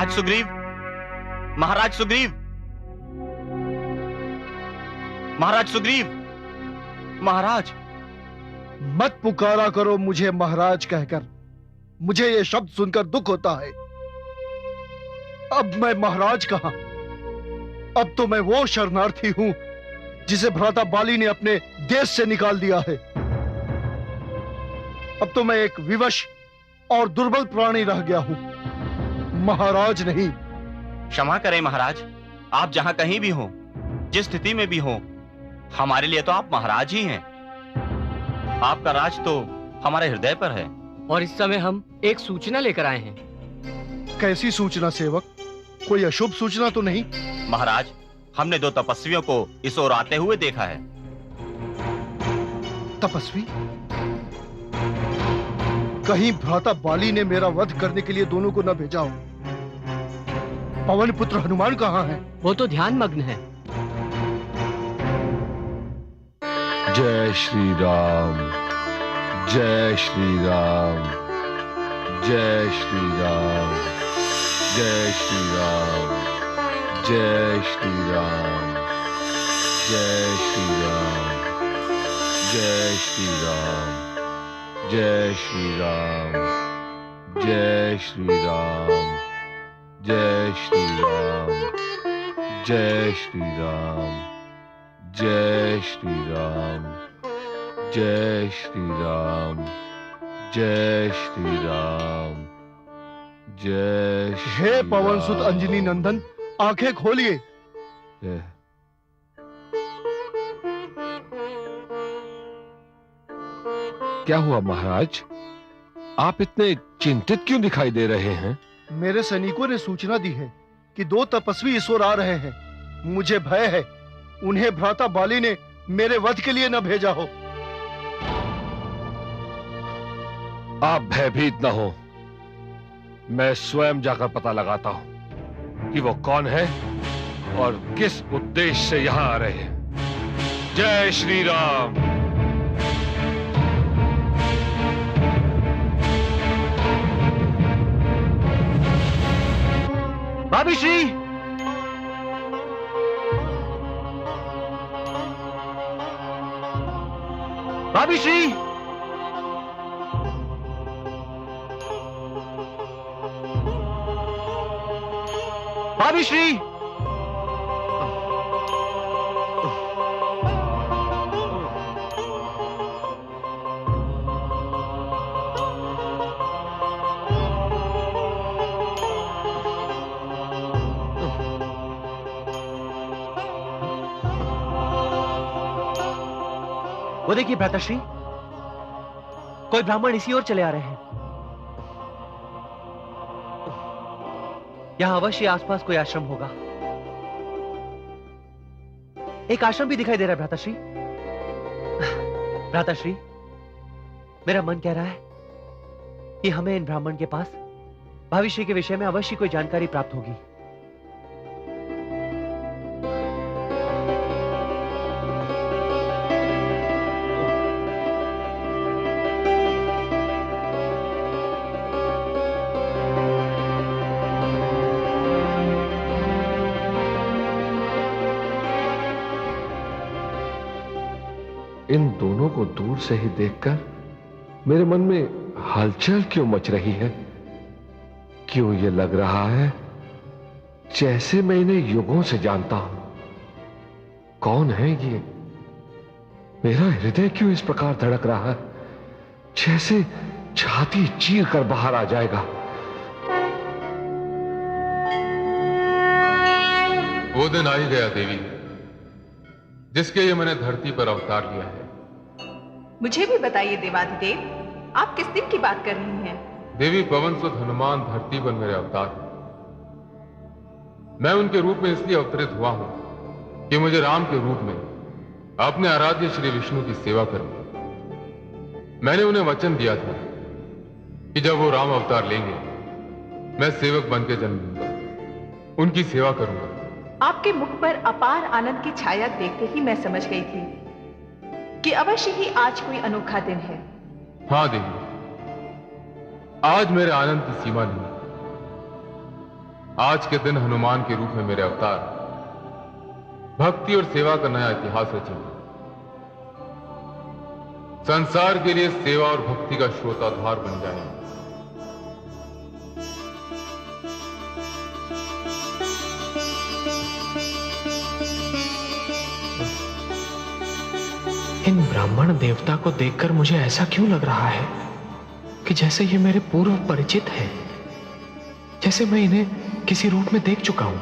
महाराज सुग्रीव, महाराज सुग्रीव, महाराज सुग्रीव, महाराज। मत पुकारा करो मुझे महाराज कहकर, मुझे ये शब्द सुनकर दुख होता है। अब मैं महाराज कहां? अब तो मैं वो शरणार्थी हूं जिसे भ्राता बाली ने अपने देश से निकाल दिया है। अब तो मैं एक विवश और दुर्बल प्राणी रह गया हूं, महाराज नहीं। क्षमा करें महाराज, आप जहां कहीं भी हो, जिस स्थिति में भी हो, हमारे लिए तो आप महाराज ही हैं। आपका राज तो हमारे हृदय पर है। और इस समय हम एक सूचना लेकर आए हैं। कैसी सूचना सेवक? कोई अशुभ सूचना तो नहीं? महाराज, हमने 2 तपस्वियों को इस ओर आते हुए देखा है। तपस्वी? कहीं भ्राता बाली ने मेरा वध करने के लिए दोनों को न भेजा हो। पवन पुत्र हनुमान कहाँ है? वो तो ध्यान मग्न है। जय श्री राम, जय श्री राम, जय श्री राम, जय श्री राम, जय श्री राम, जय श्री राम, जय श्री राम, जय श्री राम, जय श्री राम, जय श्री राम, जय श्री राम, जय श्री राम, जय श्री राम, जय श्री राम, जय। हे पवन सुत अंजनी नंदन, आंखें खोलिए। क्या हुआ महाराज? आप इतने चिंतित क्यों दिखाई दे रहे हैं? मेरे सैनिकों ने सूचना दी है कि 2 तपस्वी इस ओर आ रहे हैं। मुझे भय है उन्हें भ्राता बाली ने मेरे वध के लिए न भेजा हो। आप भयभीत न हो, मैं स्वयं जाकर पता लगाता हूं कि वो कौन है और किस उद्देश्य से यहां आ रहे हैं। जय श्री राम। भाभी श्री, भाभी श्री, भाभी श्री, वो देखिए भ्राताश्री, कोई ब्राह्मण इसी ओर चले आ रहे हैं। यहां अवश्य आसपास कोई आश्रम होगा। एक आश्रम भी दिखाई दे रहा है भ्राताश्री। भ्राताश्री, मेरा मन कह रहा है कि हमें इन ब्राह्मण के पास भविष्य के विषय में अवश्य कोई जानकारी प्राप्त होगी। इन दोनों को दूर से ही देखकर मेरे मन में हलचल क्यों मच रही है? क्यों ये लग रहा है जैसे मैं इन्हें युगों से जानता हूं। कौन है ये? मेरा हृदय क्यों इस प्रकार धड़क रहा है जैसे छाती चीर कर बाहर आ जाएगा। वो दिन आ ही गया देवी, जिसके लिए मैंने धरती पर अवतार लिया है। मुझे भी बताइए देवाधिदेव, आप किस दिन की बात कर रही हैं? देवी, पवन सुत हनुमान धरती पर मेरे अवतार हैं। मैं उनके रूप में इसलिए अवतरित हुआ हूं कि मुझे राम के रूप में अपने आराध्य श्री विष्णु की सेवा करनी। मैंने उन्हें वचन दिया था कि जब वो राम अवतार लेंगे, मैं सेवक बन के जन्म लूंगा, उनकी सेवा करूंगा। आपके मुख पर अपार आनंद की छाया देखते ही मैं समझ गई थी कि अवश्य ही आज कोई अनोखा दिन है। हाँ देवी, आज मेरे आनंद की सीमा नहीं। आज के दिन हनुमान के रूप में मेरे अवतार भक्ति और सेवा का नया इतिहास रचेंगे। संसार के लिए सेवा और भक्ति का स्रोताधार बन जाएंगे। इन ब्राह्मण देवता को देखकर मुझे ऐसा क्यों लग रहा है कि जैसे ये मेरे पूर्व परिचित हैं, जैसे मैं इन्हें किसी रूप में देख चुका हूं।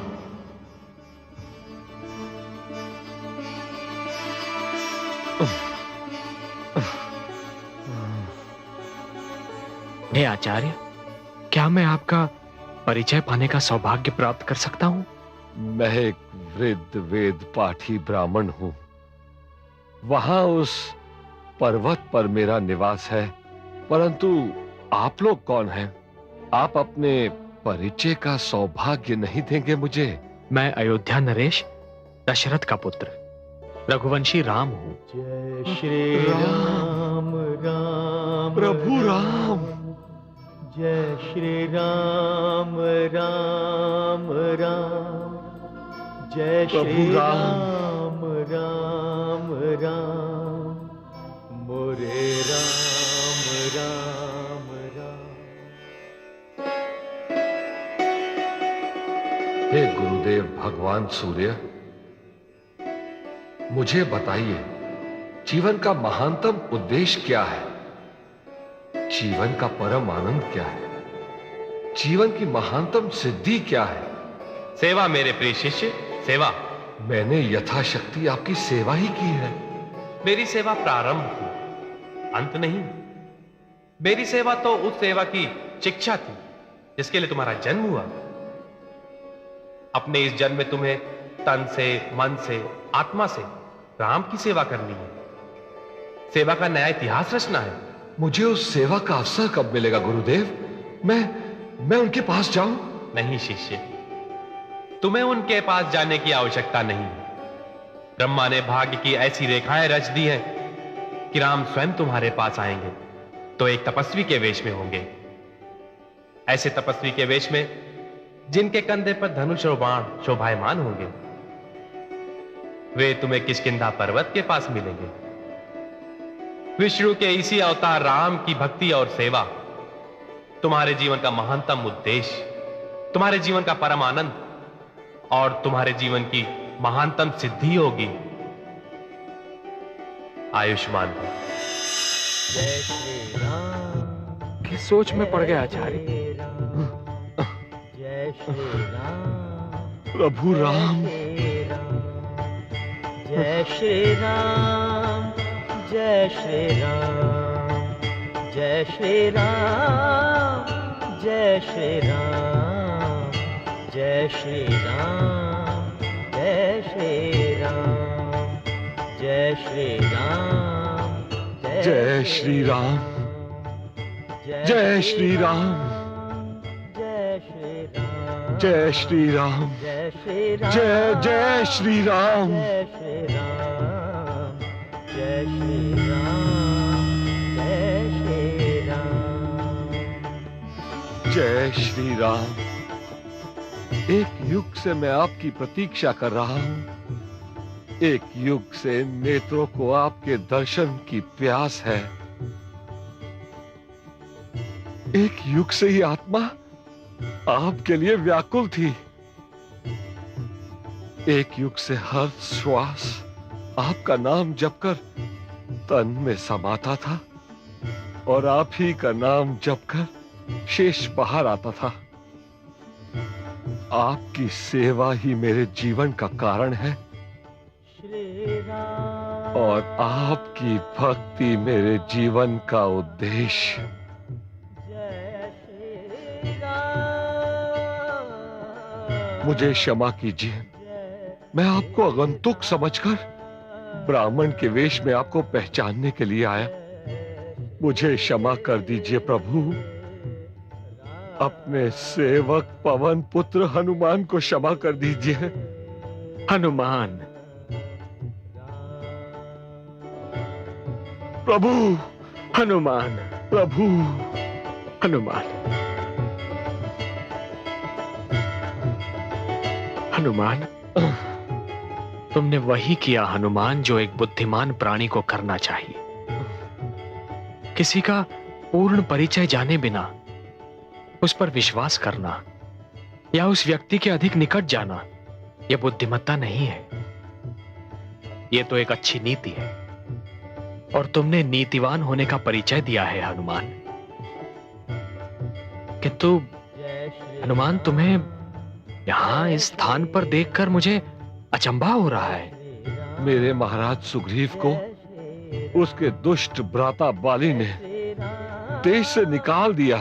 हे आचार्य, क्या मैं आपका परिचय पाने का सौभाग्य प्राप्त कर सकता हूं? मैं एक वृद्ध वेद पाठी ब्राह्मण हूं। वहां उस पर्वत पर मेरा निवास है, परंतु आप लोग कौन हैं? आप अपने परिचय का सौभाग्य नहीं देंगे मुझे? मैं अयोध्या नरेश, दशरथ का पुत्र, रघुवंशी राम हूं। जय श्री राम राम प्रभु राम। जय श्री राम राम राम। जय श्री राम राम राम। मोरे राम राम राम। हे गुरुदेव भगवान सूर्य, मुझे बताइए, जीवन का महानतम उद्देश्य क्या है? जीवन का परम आनंद क्या है? जीवन की महानतम सिद्धि क्या है? सेवा मेरे प्रिय शिष्य, सेवा। मैंने यथाशक्ति आपकी सेवा ही की है। मेरी सेवा प्रारंभ थी, अंत नहीं। मेरी सेवा तो उस सेवा की शिक्षा थी जिसके लिए तुम्हारा जन्म हुआ। अपने इस जन्म में तुम्हें तन से, मन से, आत्मा से राम की सेवा करनी है। सेवा का नया इतिहास रचना है। मुझे उस सेवा का अवसर कब मिलेगा गुरुदेव? मैं उनके पास जाऊं? नहीं शिष्य, तुम्हें उनके पास जाने की आवश्यकता नहीं। ब्रह्मा ने भाग्य की ऐसी रेखाएं रच दी हैं कि राम स्वयं तुम्हारे पास आएंगे तो एक तपस्वी के वेश में होंगे। ऐसे तपस्वी के वेश में जिनके कंधे पर धनुष और बाण शोभायमान होंगे। वे तुम्हें किष्किंधा पर्वत के पास मिलेंगे। विष्णु के इसी अवतार राम की भक्ति और सेवा तुम्हारे जीवन का महानतम उद्देश्य, तुम्हारे जीवन का परम आनंद और तुम्हारे जीवन की महानतम सिद्धि होगी। आयुष्मान हो। जय श्री राम। किस सोच में पड़ गया आचार्य? जय श्री राम। प्रभु राम। जय श्री राम। जय श्री राम। जय श्री राम। जय श्री राम। जय श्री राम। जय श्री राम। जय श्री राम। जय श्री राम। जय श्री राम। जय श्री राम। जय श्री राम। जय श्री राम। जय श्री राम। जय श्री राम। जय श्री राम। जय श्री राम। जय श्री राम। एक युग से मैं आपकी प्रतीक्षा कर रहा हूं। एक युग से नेत्रों को आपके दर्शन की प्यास है। एक युग से ही आत्मा आपके लिए व्याकुल थी। एक युग से हर श्वास आपका नाम जपकर तन में समाता था और आप ही का नाम जपकर शेष बाहर आता था। आपकी सेवा ही मेरे जीवन का कारण है और आपकी भक्ति मेरे जीवन का उद्देश्य। मुझे क्षमा कीजिए, मैं आपको आगंतुक समझकर ब्राह्मण के वेश में आपको पहचानने के लिए आया। मुझे क्षमा कर दीजिए प्रभु। अपने सेवक पवन पुत्र हनुमान को क्षमा कर दीजिए। हनुमान। प्रभु। हनुमान। प्रभु। हनुमान। हनुमान, तुमने वही किया हनुमान जो एक बुद्धिमान प्राणी को करना चाहिए। किसी का पूर्ण परिचय जाने बिना उस पर विश्वास करना या उस व्यक्ति के अधिक निकट जाना, यह बुद्धिमत्ता नहीं है, यह तो एक अच्छी नीति है। और तुमने नीतिवान होने का परिचय दिया है हनुमान। किंतु हनुमान, तुम्हें यहां इस स्थान पर देखकर मुझे अचंभा हो रहा है। मेरे महाराज सुग्रीव को उसके दुष्ट भ्राता बाली ने देश से निकाल दिया।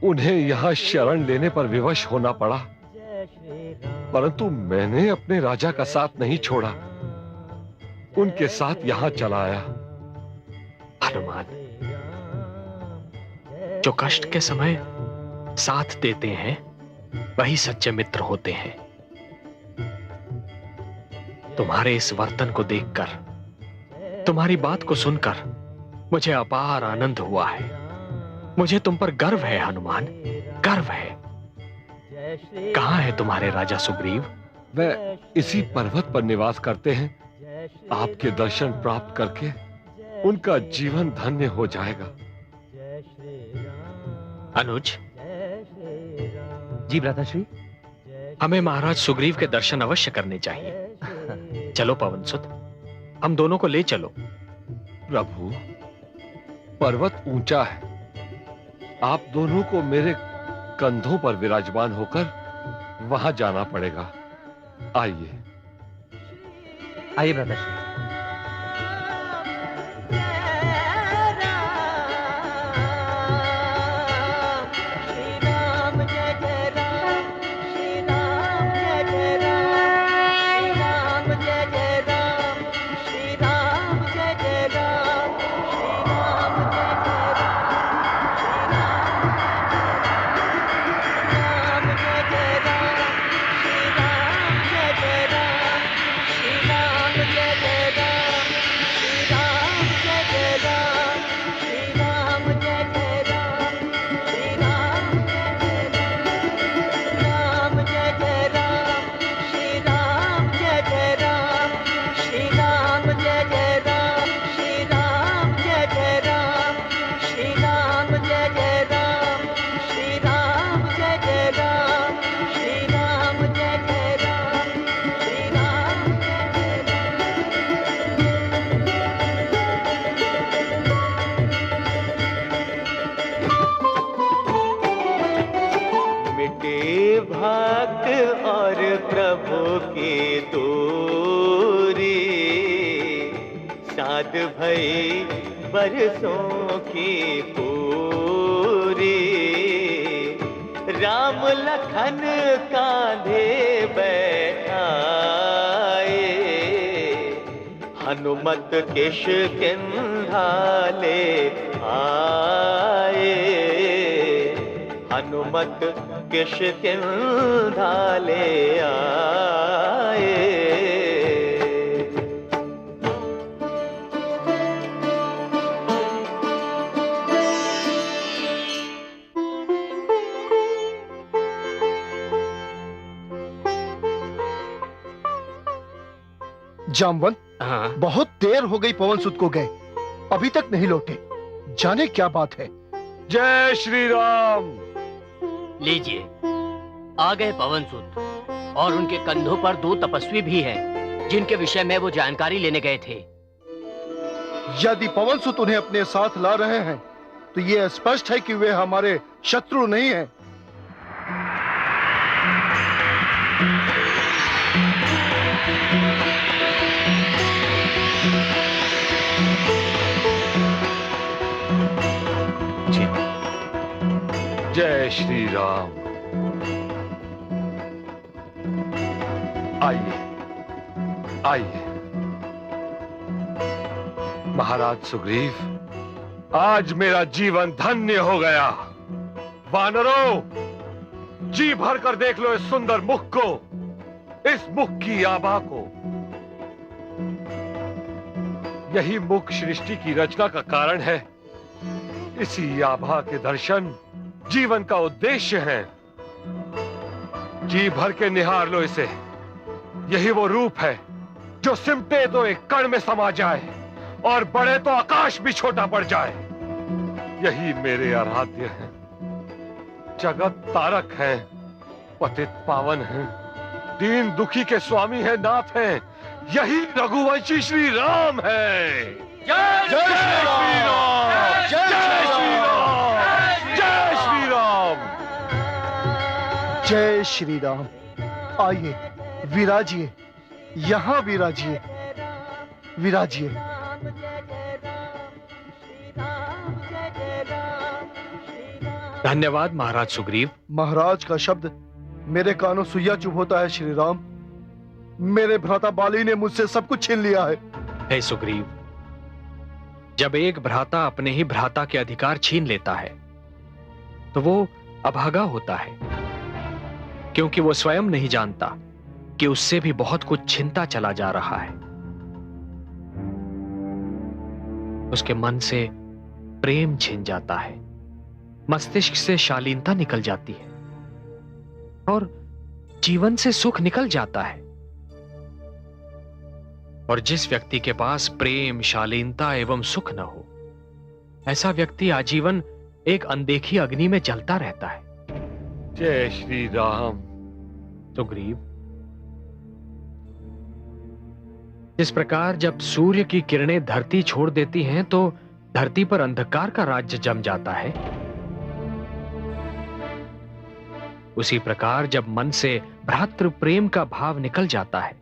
उन्हें यहां शरण लेने पर विवश होना पड़ा, परंतु मैंने अपने राजा का साथ नहीं छोड़ा, उनके साथ यहां चला आया। हनुमान, जो कष्ट के समय साथ देते हैं वही सच्चे मित्र होते हैं। तुम्हारे इस वर्तन को देखकर, तुम्हारी बात को सुनकर मुझे अपार आनंद हुआ है। मुझे तुम पर गर्व है हनुमान, गर्व है। कहां है तुम्हारे राजा सुग्रीव? वह इसी पर्वत पर निवास करते हैं। आपके दर्शन प्राप्त करके उनका जीवन धन्य हो जाएगा। अनुज, जी भ्राताश्री। हमें महाराज सुग्रीव के दर्शन अवश्य करने चाहिए। चलो पवनसुत, हम दोनों को ले चलो। प्रभु, पर्वत ऊंचा है, आप दोनों को मेरे कंधों पर विराजमान होकर वहां जाना पड़ेगा। आइए आइए भ्राताश्री। भक्त और प्रभु की दूरी, साध भई बरसों की पूरी। राम लखन कांधे बैठाए, हनुमत किष्किंधा ले आए। हनुमत किष्किंधा ले आए। जामवंत, हाँ, बहुत देर हो गई पवनसुत को गए, अभी तक नहीं लौटे। जाने क्या बात है। जय श्री राम। लीजिए, आ गए पवनसुत, और उनके कंधों पर 2 तपस्वी भी हैं, जिनके विषय में वो जानकारी लेने गए थे। यदि पवनसुत उन्हें अपने साथ ला रहे हैं तो यह स्पष्ट है कि वे हमारे शत्रु नहीं हैं। जय श्री राम। आइए आइए। महाराज सुग्रीव, आज मेरा जीवन धन्य हो गया। वानरों, जी भर कर देख लो इस सुंदर मुख को, इस मुख की आभा को। यही मुख सृष्टि की रचना का कारण है। इसी आभा के दर्शन जीवन का उद्देश्य है। जी भर के निहार लो इसे। यही वो रूप है जो सिमटे तो एक कण में समा जाए और बढ़े तो आकाश भी छोटा पड़ जाए। यही मेरे आराध्य हैं, जगत तारक हैं, पतित पावन हैं, दीन दुखी के स्वामी है, नाथ हैं। यही रघुवंशी श्री राम है। जय श्री राम, जय श्री राम, जय श्री राम, जय श्री राम। आइए विराजिए, यहाँ विराजिए, विराजिए। धन्यवाद महाराज सुग्रीव। महाराज का शब्द मेरे कानों सुइया चुभ होता है श्री राम। मेरे भ्राता बाली ने मुझसे सब कुछ छीन लिया है। हे सुग्रीव, जब एक भ्राता अपने ही भ्राता के अधिकार छीन लेता है तो वो अभागा होता है, क्योंकि वो स्वयं नहीं जानता कि उससे भी बहुत कुछ छिनता चला जा रहा है। उसके मन से प्रेम छिन जाता है, मस्तिष्क से शालीनता निकल जाती है और जीवन से सुख निकल जाता है। और जिस व्यक्ति के पास प्रेम, शालीनता एवं सुख न हो, ऐसा व्यक्ति आजीवन एक अनदेखी अग्नि में जलता रहता है। जय श्री राम। सुग्रीव, जिस प्रकार जब सूर्य की किरणें धरती छोड़ देती हैं तो धरती पर अंधकार का राज्य जम जाता है, उसी प्रकार जब मन से भ्रातृ प्रेम का भाव निकल जाता है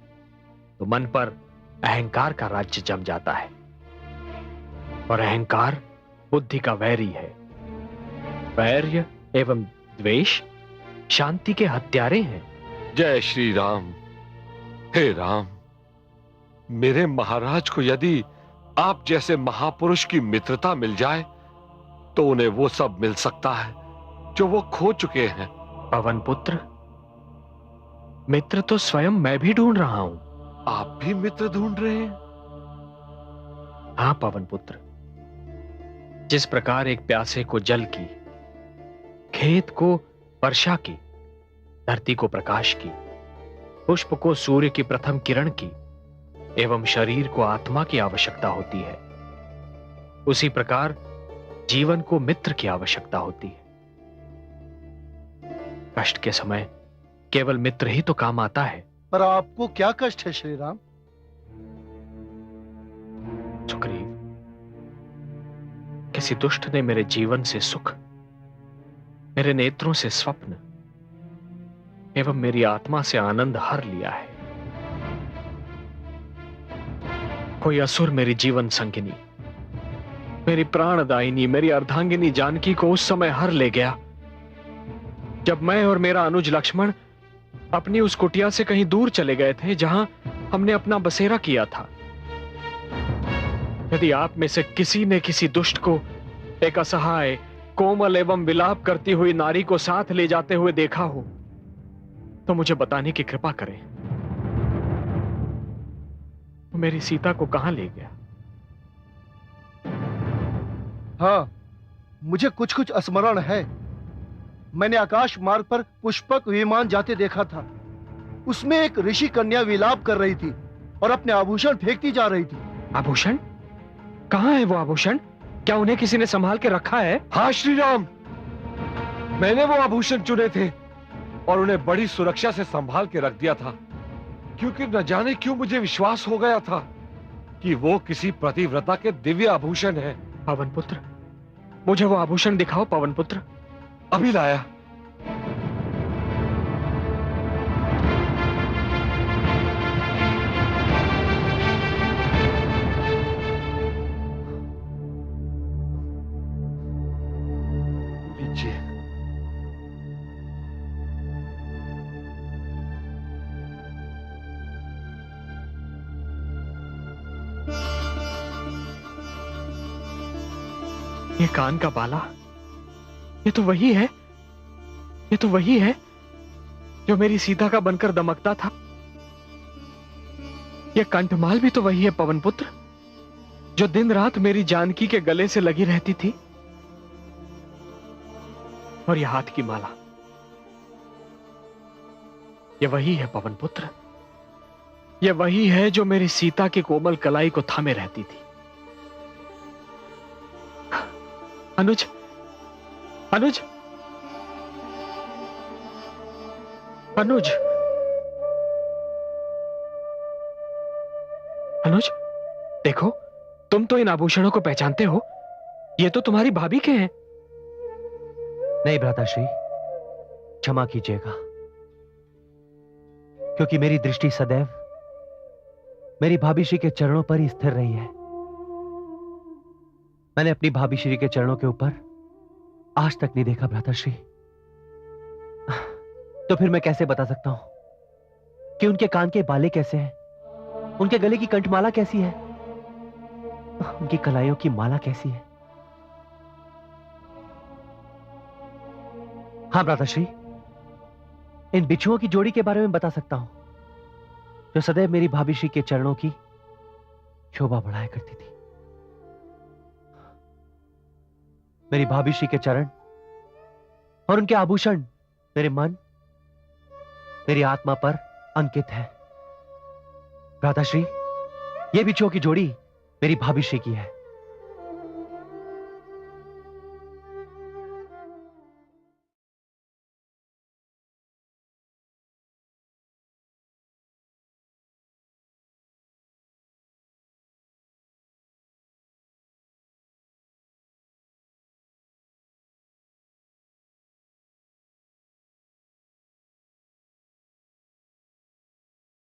तो मन पर अहंकार का राज्य जम जाता है। और अहंकार बुद्धि का वैरी है। वैर्य एवं द्वेष शांति के हत्यारे हैं। जय श्री राम। हे राम, मेरे महाराज को यदि आप जैसे महापुरुष की मित्रता मिल जाए तो उन्हें वो सब मिल सकता है जो वो खो चुके हैं। पवन पुत्र, मित्र तो स्वयं मैं भी ढूंढ रहा हूं। आप भी मित्र ढूंढ रहे हैं? हाँ पवन पुत्र, जिस प्रकार एक प्यासे को जल की, खेत को वर्षा की, धरती को प्रकाश की, पुष्प को सूर्य की प्रथम किरण की एवं शरीर को आत्मा की आवश्यकता होती है, उसी प्रकार जीवन को मित्र की आवश्यकता होती है। कष्ट के समय केवल मित्र ही तो काम आता है। पर आपको क्या कष्ट है श्री राम? सुग्रीव, किसी दुष्ट ने मेरे जीवन से सुख, मेरे नेत्रों से स्वप्न एवं मेरी आत्मा से आनंद हर लिया है। कोई असुर मेरी जीवन संगिनी, मेरी प्राणदायिनी, मेरी अर्धांगिनी जानकी को उस समय हर ले गया जब मैं और मेरा अनुज लक्ष्मण अपनी उस कुटिया से कहीं दूर चले गए थे जहां हमने अपना बसेरा किया था। यदि आप में से किसी ने किसी दुष्ट को एक असहाय, कोमल एवं विलाप करती हुई नारी को साथ ले जाते हुए देखा हो तो मुझे बताने की कृपा करें, मेरी सीता को कहां ले गया? हाँ, मुझे कुछ कुछ स्मरण है। मैंने आकाश मार्ग पर पुष्पक विमान जाते देखा था। उसमें एक ऋषि कन्या विलाप कर रही थी और अपने आभूषण फेंकती जा रही थी। आभूषण? कहां है वो आभूषण? क्या उन्हें किसी ने संभाल के रखा है? हाँ श्री राम, मैंने वो आभूषण चुने थे और उन्हें बड़ी सुरक्षा से संभाल के रख दिया था, क्योंकि न जाने क्यों मुझे विश्वास हो गया था कि वो किसी पतिव्रता के दिव्य आभूषण है। पवन पुत्र, मुझे वो आभूषण दिखाओ पवन पुत्र। अभी लाया। लीजिए। ये कान का बाला, ये तो वही है, ये तो वही है जो मेरी सीता का बनकर दमकता था। ये कंठमाल भी तो वही है पवन पुत्र, जो दिन रात मेरी जानकी के गले से लगी रहती थी। और ये हाथ की माला, ये वही है पवन पुत्र, ये वही है जो मेरी सीता की कोमल कलाई को थामे रहती थी। अनुज, अनुज, अनुज, अनुज, देखो, तुम तो इन आभूषणों को पहचानते हो, ये तो तुम्हारी भाभी के हैं। नहीं भ्राताश्री, क्षमा कीजिएगा, क्योंकि मेरी दृष्टि सदैव मेरी भाभी श्री के चरणों पर ही स्थिर रही है। मैंने अपनी भाभी श्री के चरणों के ऊपर आज तक नहीं देखा भ्राताश्री। तो फिर मैं कैसे बता सकता हूं कि उनके कान के बाले कैसे हैं, उनके गले की कंठमाला कैसी है, उनकी कलाइयों की माला कैसी है। हां भ्राताश्री, इन बिच्छुओं की जोड़ी के बारे में बता सकता हूं, जो सदैव मेरी भाभी श्री के चरणों की शोभा बढ़ाया करती थी। मेरी भाभी श्री के चरण और उनके आभूषण मेरे मन, मेरी आत्मा पर अंकित है। भ्राताश्री, ये बिच्छुओं की जोड़ी मेरी भाभी श्री की है।